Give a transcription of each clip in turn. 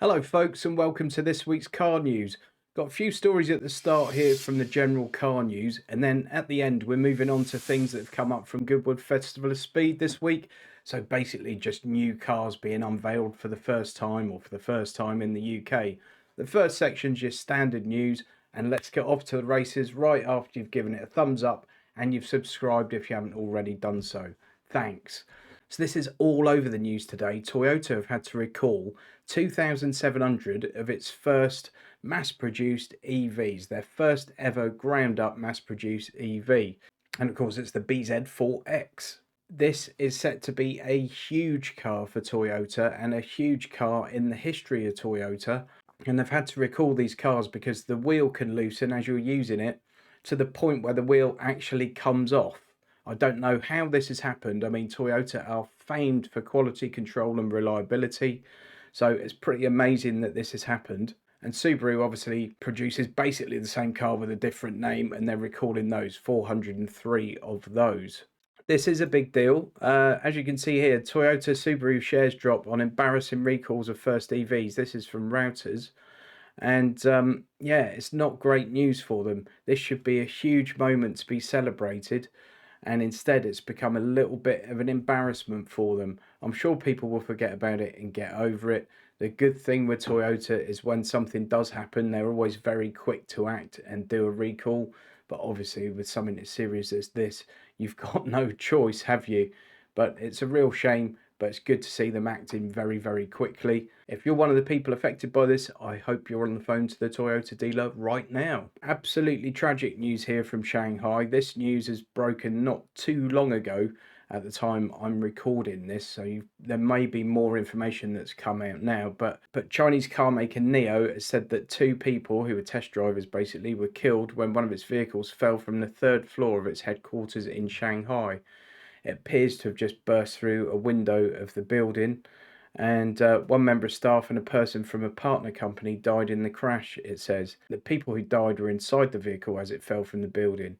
Hello, folks, and welcome to this week's car news. Got a few stories at the start here from the general car news, and then at the end, we're moving on to things that have come up from Goodwood Festival of Speed this week. So basically, just new cars being unveiled for the first time or for the first time in the UK. The first section's just standard news, and let's get off to the races right after you've given it a thumbs up and you've subscribed if you haven't already done so. Thanks. So this is all over the news today. Toyota have had to recall 2,700 of its first mass-produced EVs, their first ever ground-up mass-produced EV. And of course, it's the BZ4X. This is set to be a huge car for Toyota and a huge car in the history of Toyota. And they've had to recall these cars because the wheel can loosen as you're using it to the point where the wheel actually comes off. I don't know how this has happened. I mean, Toyota are famed for quality control and reliability, so it's pretty amazing that this has happened. And Subaru obviously produces basically the same car with a different name, and they're recalling those 403 of those. This is a big deal. As you can see here, Toyota Subaru shares drop on embarrassing recalls of first EVs. This is from Routers. And yeah, it's not great news for them. This should be a huge moment to be celebrated, and instead it's become a little bit of an embarrassment for them. I'm sure people will forget about it and get over it. The good thing with Toyota is when something does happen, they're always very quick to act and do a recall. But obviously with something as serious as this, you've got no choice, have you? But it's a real shame, but it's good to see them acting very, very quickly. If you're one of the people affected by this, I hope you're on the phone to the Toyota dealer right now. Absolutely tragic news here from Shanghai. This news is broken not too long ago at the time I'm recording this, so there may be more information that's come out now, but Chinese car maker NIO has said that two people who were test drivers basically were killed when one of its vehicles fell from the third floor of its headquarters in Shanghai. It appears to have just burst through a window of the building, and one member of staff and a person from a partner company died in the crash, it says. The people who died were inside the vehicle as it fell from the building.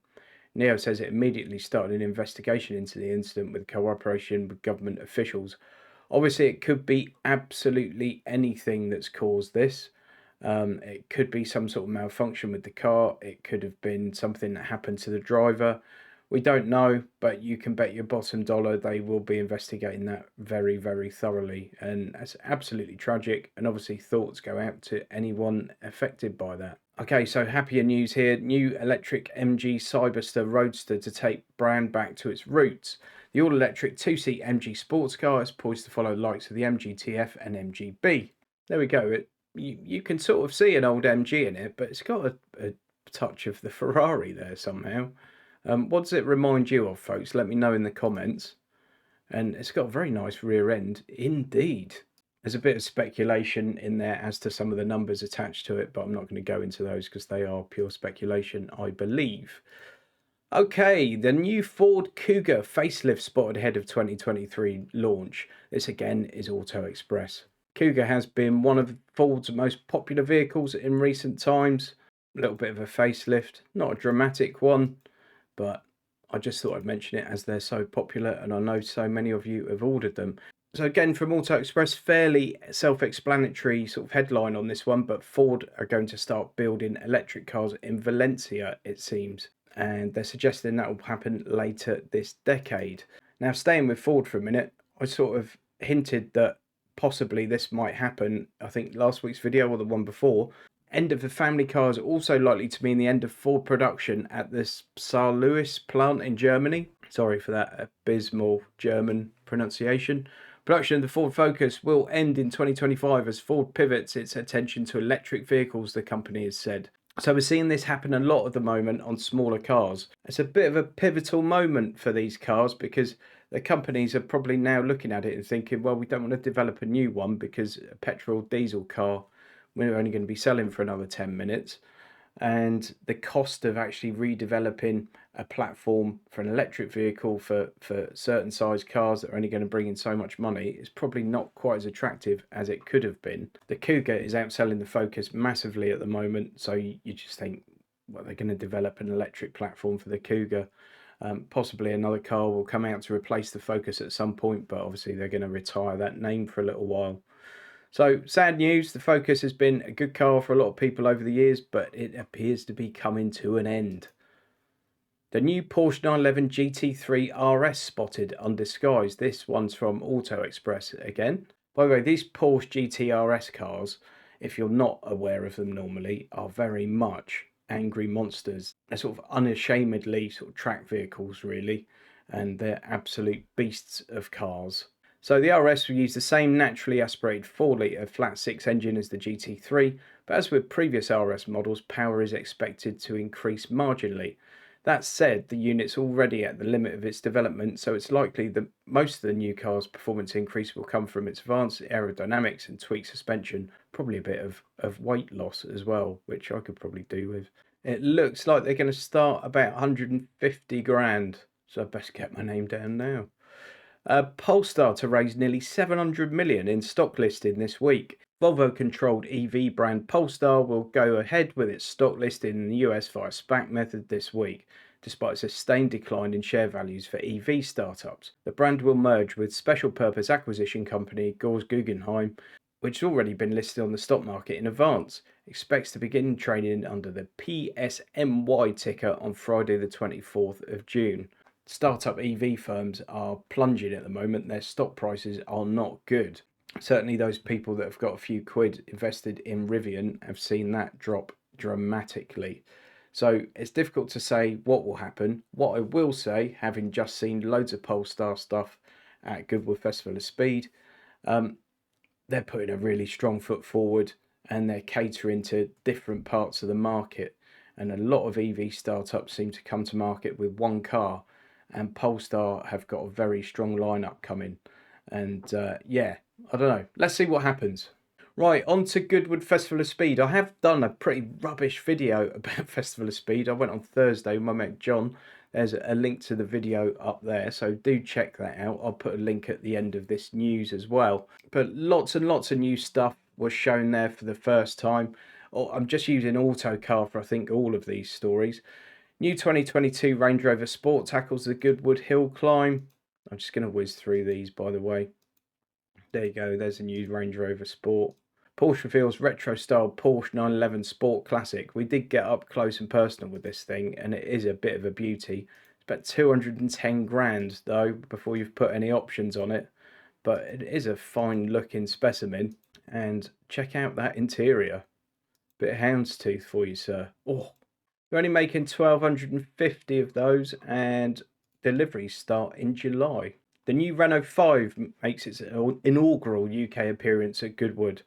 NEO says it immediately started an investigation into the incident with cooperation with government officials. Obviously, it could be absolutely anything that's caused this. It could be some sort of malfunction with the car. It could have been something that happened to the driver. We don't know, but you can bet your bottom dollar they will be investigating that very, very thoroughly. And that's absolutely tragic. And obviously, thoughts go out to anyone affected by that. Okay, so happier news here. New electric MG Cyberster Roadster to take brand back to its roots. The all-electric two-seat MG sports car is poised to follow the likes of the MG TF and MGB. There we go. You can sort of see an old MG in it, but it's got a touch of the Ferrari there somehow. What does it remind you of, folks? Let me know in the comments. And it's got a very nice rear end indeed. There's a bit of speculation in there as to some of the numbers attached to it, but I'm not going to go into those because they are pure speculation, I believe. Okay, the new Ford Kuga facelift spotted ahead of 2023 launch. This again is Auto Express. Kuga has been one of Ford's most popular vehicles in recent times. A little bit of a facelift, not a dramatic one, but I just thought I'd mention it as they're so popular and I know so many of you have ordered them. So again, from Auto Express, fairly self-explanatory sort of headline on this one, but Ford are going to start building electric cars in Valencia, it seems. And they're suggesting that will happen later this decade. Now, staying with Ford for a minute, I sort of hinted that possibly this might happen, I think last week's video or the one before. End of the family car is also likely to mean the end of Ford production at the Saarlouis plant in Germany. Sorry for that abysmal German pronunciation. Production of the Ford Focus will end in 2025 as Ford pivots its attention to electric vehicles, the company has said. So we're seeing this happen a lot at the moment on smaller cars. It's a bit of a pivotal moment for these cars because the companies are probably now looking at it and thinking, well, we don't want to develop a new one because a petrol diesel car, we're only going to be selling for another 10 minutes. And the cost of actually redeveloping a platform for an electric vehicle for certain size cars that are only going to bring in so much money is probably not quite as attractive as it could have been. The Kuga is outselling the Focus massively at the moment, so you just think, well, they're going to develop an electric platform for the Kuga. Possibly another car will come out to replace the Focus at some point, but obviously they're going to retire that name for a little while. So sad news, the Focus has been a good car for a lot of people over the years, but it appears to be coming to an end. The new Porsche 911 GT3 RS spotted undisguised. This one's from Auto Express again. By the way, these Porsche GT RS cars, if you're not aware of them normally, are very much angry monsters. They're sort of unashamedly sort of track vehicles, really, and they're absolute beasts of cars. So the RS will use the same naturally aspirated 4-litre flat 6 engine as the GT3, but as with previous RS models, power is expected to increase marginally. That said, the unit's already at the limit of its development, so it's likely that most of the new car's performance increase will come from its advanced aerodynamics and tweaked suspension, probably a bit of weight loss as well, which I could probably do with. It looks like they're going to start about 150 grand, so I best get my name down now. Polestar to raise nearly 700 million in stock listing this week. Volvo-controlled EV brand Polestar will go ahead with its stock listing in the US via SPAC method this week, despite a sustained decline in share values for EV startups. The brand will merge with special purpose acquisition company Gores Guggenheim, which has already been listed on the stock market in advance. Expects to begin trading under the PSMY ticker on Friday the 24th of June. Startup EV firms are plunging at the moment. Their stock prices are not good. Certainly those people that have got a few quid invested in Rivian have seen that drop dramatically. So it's difficult to say what will happen. What I will say, having just seen loads of Polestar stuff at Goodwood Festival of Speed, they're putting a really strong foot forward and they're catering to different parts of the market. And a lot of EV startups seem to come to market with one car, and Polestar have got a very strong lineup coming. And yeah, I don't know. Let's see what happens. Right, on to Goodwood Festival of Speed. I have done a pretty rubbish video about Festival of Speed. I went on Thursday with my mate John. There's a link to the video up there, so do check that out. I'll put a link at the end of this news as well. But lots and lots of new stuff was shown there for the first time. I'm just using Autocar for, I think, all of these stories. New 2022 Range Rover Sport tackles the Goodwood Hill climb. I'm just going to whiz through these, by the way. There you go, there's a new Range Rover Sport. Porsche reveals retro-style Porsche 911 Sport Classic. We did get up close and personal with this thing, and it is a bit of a beauty. It's about 210 grand, though, before you've put any options on it. But it is a fine-looking specimen. And check out that interior. Bit of houndstooth for you, sir. Oh, we're only making 1,250 of those, and deliveries start in July. The new Renault 5 makes its inaugural UK appearance at Goodwood.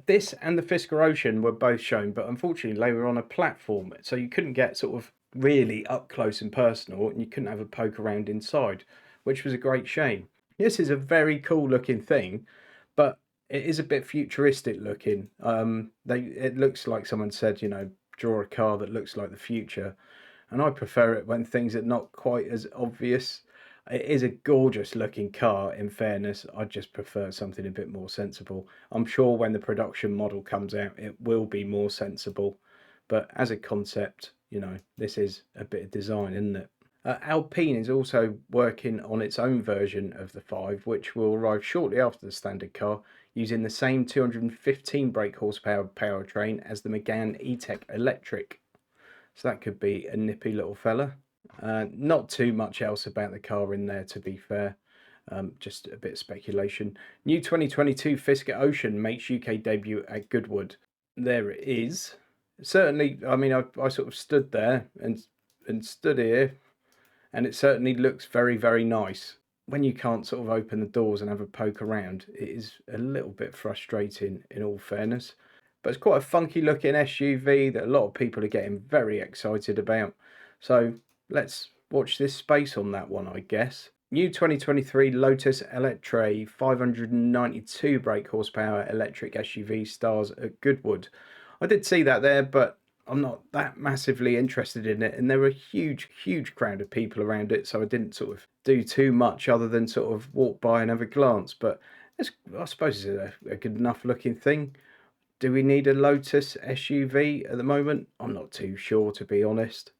This and the Fisker Ocean were both shown, but unfortunately they were on a platform, so you couldn't get sort of really up close and personal, and you couldn't have a poke around inside, which was a great shame. This is a very cool looking thing, but it is a bit futuristic looking. It looks like someone said, you know, draw a car that looks like the future, and I prefer it when things are not quite as obvious. It is a gorgeous looking car, in fairness. I just prefer something a bit more sensible. I'm sure when the production model comes out it will be more sensible, but as a concept, you know, this is a bit of design, isn't it? Alpine is also working on its own version of the 5, which will arrive shortly after the standard car, using the same 215 brake horsepower powertrain as the Megane E-Tech Electric. So that could be a nippy little fella. Not too much else about the car in there, to be fair. Just a bit of speculation. New 2022 Fisker Ocean makes UK debut at Goodwood. There it is. Certainly, I mean, I sort of stood there and stood here, and it certainly looks very, very nice. When you can't sort of open the doors and have a poke around, it is a little bit frustrating, in all fairness. But it's quite a funky looking SUV that a lot of people are getting very excited about. So let's watch this space on that one, I guess. New 2023 Lotus Eletre 592 brake horsepower electric SUV stars at Goodwood. I did see that there, but I'm not that massively interested in it, and there were a huge crowd of people around it, so I didn't sort of do too much other than sort of walk by and have a glance. But I suppose it's a good enough looking thing. Do we need a Lotus SUV at the moment? I'm not too sure, to be honest.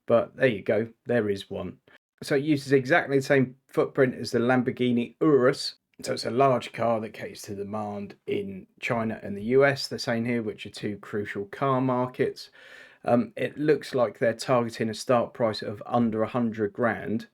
But there you go, there is one. So it uses exactly the same footprint as the Lamborghini Urus, So it's a large car that caters to demand in China and the US, they're saying here, which are two crucial car markets. It looks like they're targeting a start price of under 100 grand,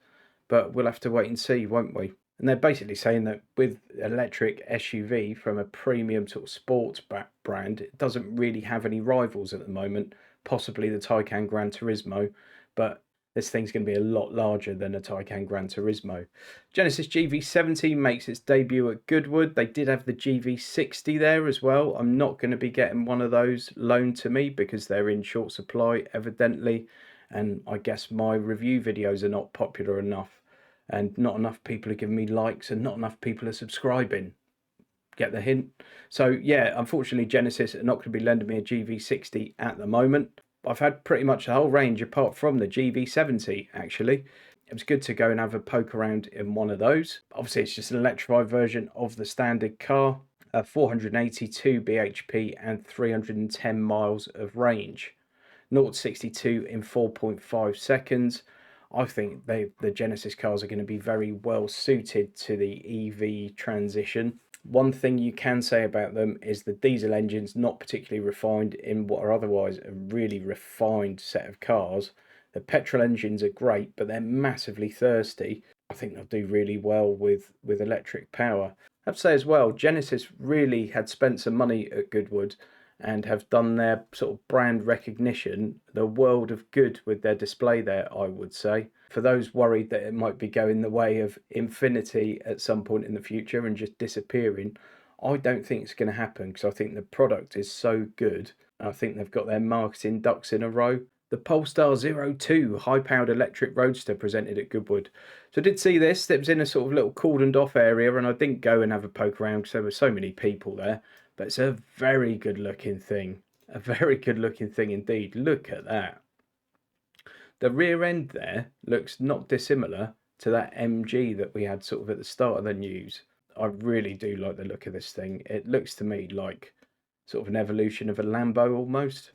but we'll have to wait and see, won't we? And they're basically saying that with electric SUV from a premium sort of sports brand, it doesn't really have any rivals at the moment, possibly the Taycan Gran Turismo, but this thing's going to be a lot larger than a Taycan Gran Turismo. Genesis GV70 makes its debut at Goodwood. They did have the GV60 there as well. I'm not going to be getting one of those loaned to me because they're in short supply, evidently. And I guess my review videos are not popular enough, and not enough people are giving me likes, and not enough people are subscribing. Get the hint? So yeah, unfortunately Genesis are not going to be lending me a GV60 at the moment. I've had pretty much the whole range apart from the GV70 actually. It was good to go and have a poke around in one of those. Obviously it's just an electrified version of the standard car. 482 bhp and 310 miles of range. 0 to 62 in 4.5 seconds. I think the Genesis cars are going to be very well suited to the EV transition. One thing you can say about them is the diesel engine's not particularly refined in what are otherwise a really refined set of cars. The petrol engines are great, but they're massively thirsty. I think they'll do really well with electric power. I have to say as well, Genesis really had spent some money at Goodwood and have done their sort of brand recognition the world of good with their display there, I would say. For those worried that it might be going the way of Infinity at some point in the future and just disappearing, I don't think it's going to happen because I think the product is so good. I think they've got their marketing ducks in a row. The Polestar 02 high-powered electric roadster presented at Goodwood. So I did see this. It was in a sort of little cordoned off area, and I didn't go and have a poke around because there were so many people there. But it's a very good looking thing. A very good looking thing indeed. Look at that. The rear end there looks not dissimilar to that MG that we had sort of at the start of the news. I really do like the look of this thing. It looks to me like sort of an evolution of a Lambo almost.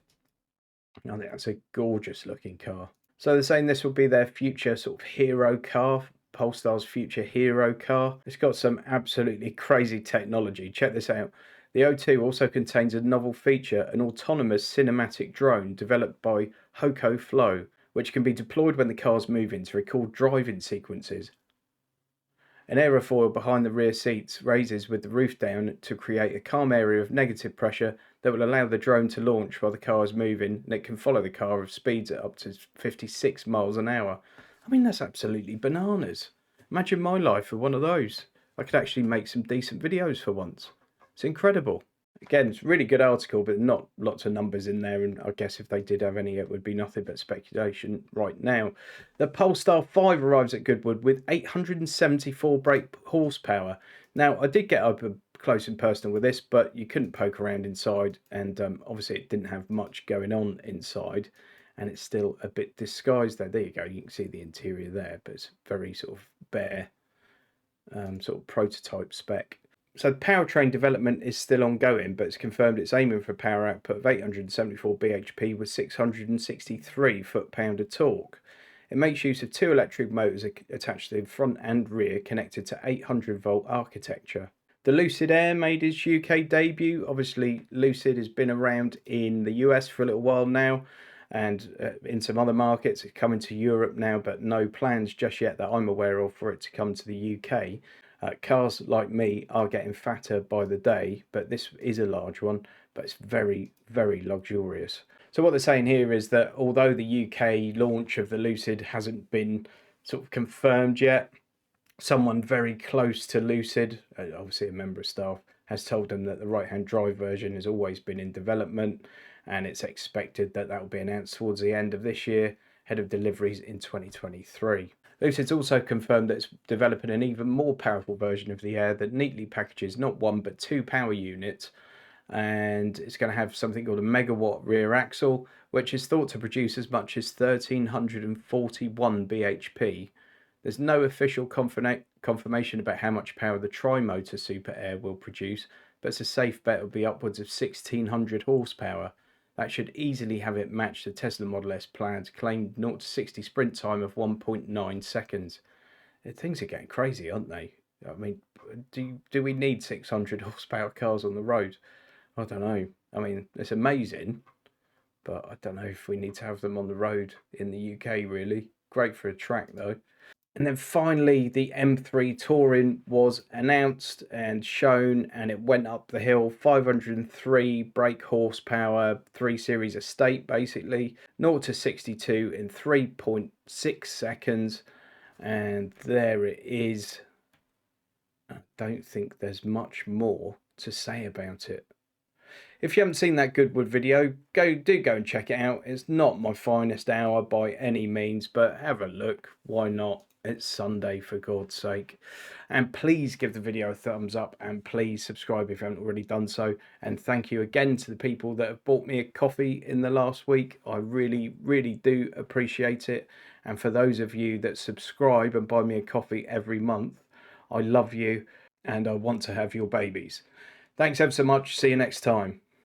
I think that's a gorgeous looking car. So they're saying this will be their future sort of hero car, Polestar's future hero car. It's got some absolutely crazy technology. Check this out. The O2 also contains a novel feature, an autonomous cinematic drone developed by Hoco Flow, which can be deployed when the car's moving to record driving sequences. An aerofoil behind the rear seats raises with the roof down to create a calm area of negative pressure that will allow the drone to launch while the car is moving, and it can follow the car at speeds at up to 56 miles an hour. I mean, that's absolutely bananas. Imagine my life with one of those. I could actually make some decent videos for once. It's incredible. Again, it's a really good article, but not lots of numbers in there, and I guess if they did have any, it would be nothing but speculation right now. The Polestar 5 arrives at Goodwood with 874 brake horsepower. Now, I did get up close and personal with this, but you couldn't poke around inside, and obviously it didn't have much going on inside, and it's still a bit disguised there. There you go, you can see the interior there, but it's very sort of bare, sort of prototype spec. So powertrain development is still ongoing, but it's confirmed it's aiming for a power output of 874 bhp with 663 foot-pound of torque. It makes use of two electric motors attached to the front and rear, connected to 800-volt architecture. The Lucid Air made its UK debut. Obviously, Lucid has been around in the US for a little while now, and in some other markets. It's coming to Europe now, but no plans just yet that I'm aware of for it to come to the UK. Cars like me are getting fatter by the day, but this is a large one, but it's very, very luxurious. So what they're saying here is that although the UK launch of the Lucid hasn't been sort of confirmed yet, someone very close to Lucid, obviously a member of staff, has told them that the right-hand drive version has always been in development, and it's expected that that will be announced towards the end of this year, ahead of deliveries in 2023. Lucid's also confirmed that it's developing an even more powerful version of the Air that neatly packages not one but two power units, and it's going to have something called a megawatt rear axle, which is thought to produce as much as 1341 bhp. There's no official confirmation about how much power the tri-motor Super Air will produce, but it's a safe bet it'll be upwards of 1600 horsepower. That should easily have it match the Tesla Model S Plaid's claimed 0 to 60 sprint time of 1.9 seconds. Things are getting crazy, aren't they? I mean, do we need 600 horsepower cars on the road? I don't know. I mean, it's amazing, but I don't know if we need to have them on the road in the UK, really. Great for a track, though. And then finally, the M3 Touring was announced and shown, and it went up the hill. 503 brake horsepower, 3 Series estate, basically. 0 to 62 in 3.6 seconds. And there it is. I don't think there's much more to say about it. If you haven't seen that Goodwood video, do go and check it out. It's not my finest hour by any means, but have a look. Why not? It's Sunday, for God's sake. And please give the video a thumbs up, and please subscribe if you haven't already done so. And thank you again to the people that have bought me a coffee in the last week. I really, really do appreciate it. And for those of you that subscribe and buy me a coffee every month, I love you and I want to have your babies. Thanks ever so much. See you next time.